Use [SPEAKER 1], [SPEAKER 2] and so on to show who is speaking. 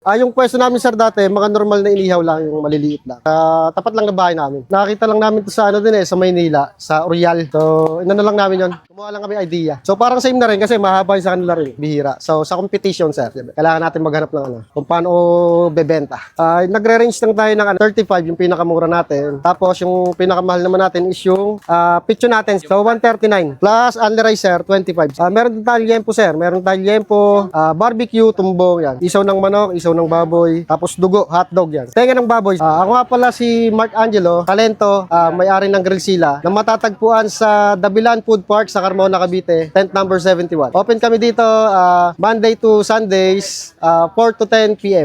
[SPEAKER 1] Yung pwesto namin sir dati, mga normal na inihaw lang, yung maliliit lang. Tapat lang ng bahay namin. Nakita lang namin to sa ano din sa Maynila, sa Orial. So, inano lang namin yun. Kumuha lang kami idea. So, parang same na rin kasi mahaba yung sa kanila rin. Bihira. So, sa competition sir, kailangan natin maghanap ng kung paano bebenta. Nagre-range lang tayo ng 35 yung pinakamura natin. Tapos, yung pinakamahal naman natin is yung pitcho natin. So, 139. Plus, only rice sir, 25. Meron din tayong liempo sir. Meron tayong liempo, barbecue, tumbong yan. Isaw ng manok, isaw ng baboy, tapos dugo, hotdog yan. Tenga ng baboy. Ako nga pala si Mark Angelo, talento, may-ari ng Grillzilla, na matatagpuan sa Dabilan Food Park sa Carmona, Cavite, tent number 71. Open kami dito Monday to Sundays, 4 to 10 p.m.